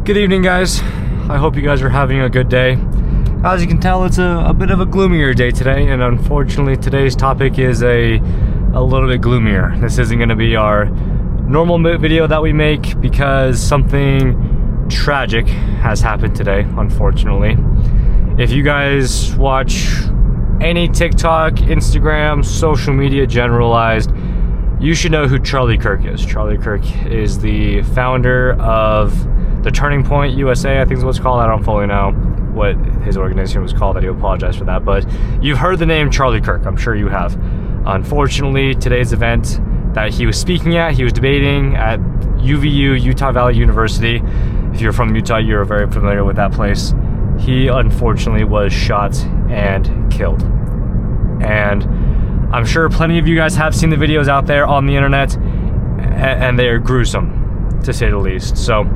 Good evening, guys. I hope you guys are having a good day. As you can tell, it's a bit of a gloomier day today, and unfortunately today's topic is a little bit gloomier. This isn't going to be our normal video that we make because something tragic has happened today, unfortunately. If you guys watch any TikTok, Instagram, social media generalized, you should know who Charlie Kirk is. Charlie Kirk is the founder of the Turning Point USA, I think is what it's called. I don't fully know what his organization was called. I do apologize for that, but you've heard the name Charlie Kirk. I'm sure you have. Unfortunately, today's event that he was speaking at, he was debating at UVU, Utah Valley University. If you're from Utah, you're very familiar with that place. He unfortunately was shot and killed. And I'm sure plenty of you guys have seen the videos out there on the internet, and they are gruesome, to say the least. So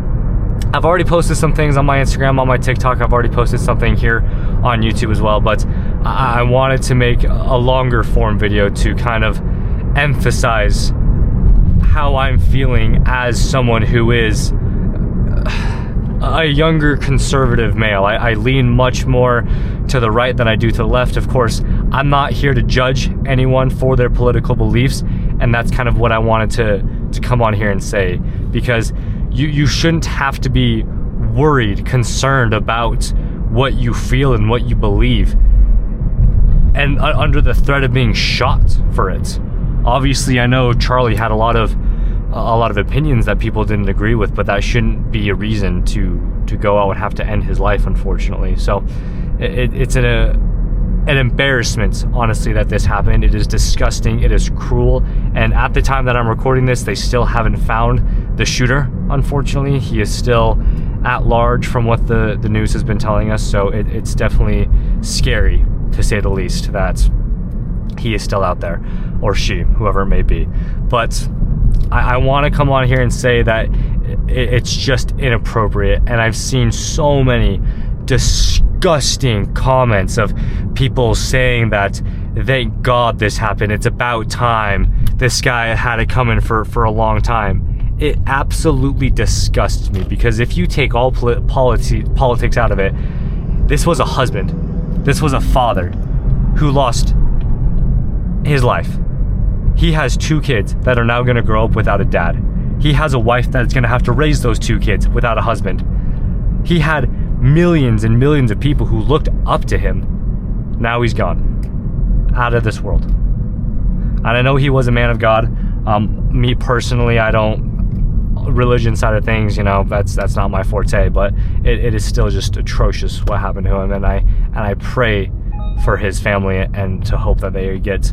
I've already posted some things on my Instagram, on my TikTok. I've already posted something here on YouTube as well, but I wanted to make a longer form video to kind of emphasize how I'm feeling as someone who is a younger conservative male. I lean much more to the right than I do to the left. Of course, I'm not here to judge anyone for their political beliefs, and that's kind of what I wanted to come on here and say, because you shouldn't have to be worried, concerned about what you feel and what you believe, and under the threat of being shot for it. Obviously, I know Charlie had a lot of opinions that people didn't agree with, but that shouldn't be a reason to go out and have to end his life, unfortunately. So it's an embarrassment, honestly, that this happened. It is disgusting. It is cruel. And at the time that I'm recording this, they still haven't found the shooter, unfortunately. He is still at large from what the news has been telling us. So it's definitely scary, to say the least, that he is still out there, or she, whoever it may be. But I want to come on here and say that it's just inappropriate. And I've seen so many disgusting comments of people saying that thank God this happened, it's about time, this guy had it coming for a long time. It absolutely disgusts me, because if you take all politics out of it, this was a husband, this was a father who lost his life. He has 2 kids that are now going to grow up without a dad. He has a wife that's going to have to raise those 2 kids without a husband. He had millions and millions of people who looked up to him. Now he's gone, out of this world. And I know he was a man of God. Me personally, I don't, religion side of things, you know, that's not my forte, but it is still just atrocious what happened to him. And I pray for his family and to hope that they get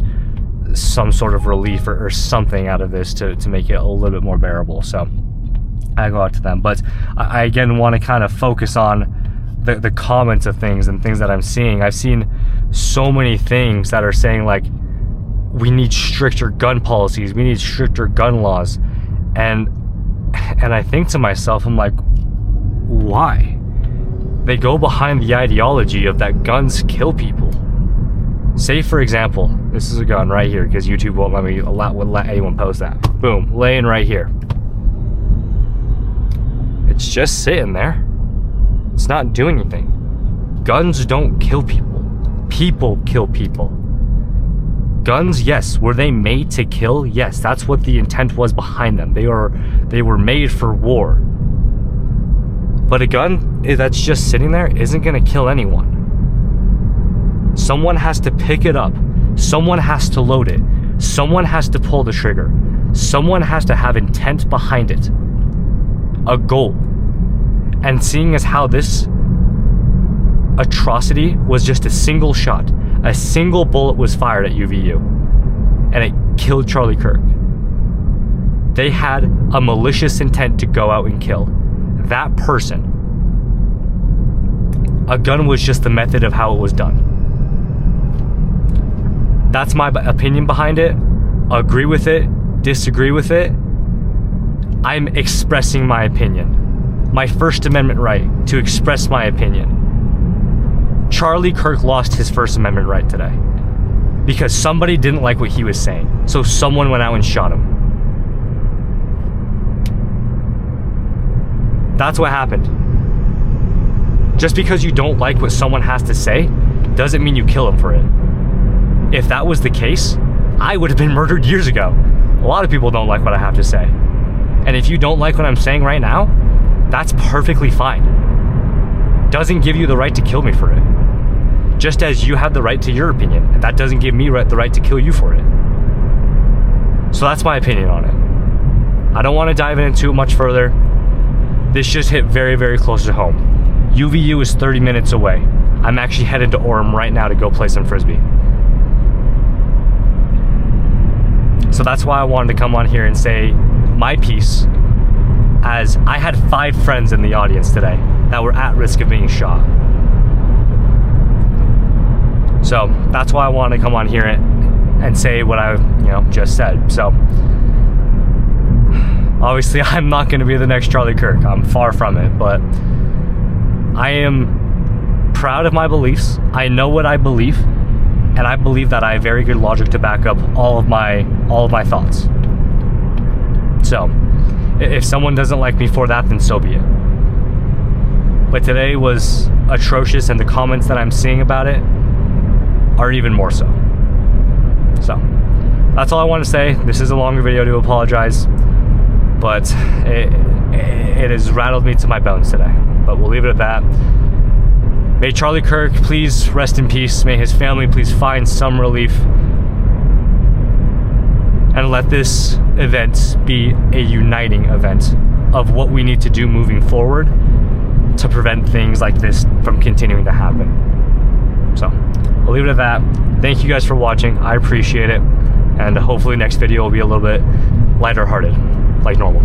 some sort of relief or something out of this to make it a little bit more bearable. So I go out to them. But I again want to kind of focus on the comments of things and things that I'm seeing. I've seen so many things that are saying, like, we need stricter gun policies, we need stricter gun laws. And I think to myself, I'm like, why? They go behind the ideology of that guns kill people. Say, for example, this is a gun right here, because YouTube won't let anyone post that. Boom, laying right here. It's just sitting there. It's not doing anything. Guns don't kill people. People kill people. Guns, yes. Were they made to kill? Yes, that's what the intent was behind them. They were made for war. But a gun that's just sitting there isn't going to kill anyone. Someone has to pick it up. Someone has to load it. Someone has to pull the trigger. Someone has to have intent behind it. A goal. And seeing as how this atrocity was just a single shot, a single bullet was fired at UVU, and it killed Charlie Kirk. They had a malicious intent to go out and kill that person. A gun was just the method of how it was done. That's my opinion behind it. Agree with it, disagree with it. I'm expressing my opinion. My First Amendment right to express my opinion. Charlie Kirk lost his First Amendment right today because somebody didn't like what he was saying. So someone went out and shot him. That's what happened. Just because you don't like what someone has to say doesn't mean you kill them for it. If that was the case, I would have been murdered years ago. A lot of people don't like what I have to say. And if you don't like what I'm saying right now, that's perfectly fine. Doesn't give you the right to kill me for it. Just as you have the right to your opinion, and that doesn't give me the right to kill you for it. So that's my opinion on it. I don't want to dive into it much further. This just hit very, very close to home. UVU is 30 minutes away. I'm actually headed to Orem right now to go play some Frisbee. So that's why I wanted to come on here and say my piece, as I had 5 friends in the audience today that were at risk of being shot. So that's why I wanted to come on here and say what I just said. So obviously I'm not going to be the next Charlie Kirk. I'm far from it, but I am proud of my beliefs. I know what I believe, and I believe that I have very good logic to back up all of my thoughts. So if someone doesn't like me for that, then so be it. But today was atrocious, and the comments that I'm seeing about it are even more so. So that's all I want to say. This is a longer video, to apologize, but it has rattled me to my bones today. But we'll leave it at that. May Charlie Kirk please rest in peace. May his family please find some relief. And let this event be a uniting event of what we need to do moving forward to prevent things like this from continuing to happen. So we'll leave it at that. Thank you guys for watching. I appreciate it. And hopefully next video will be a little bit lighter hearted, like normal.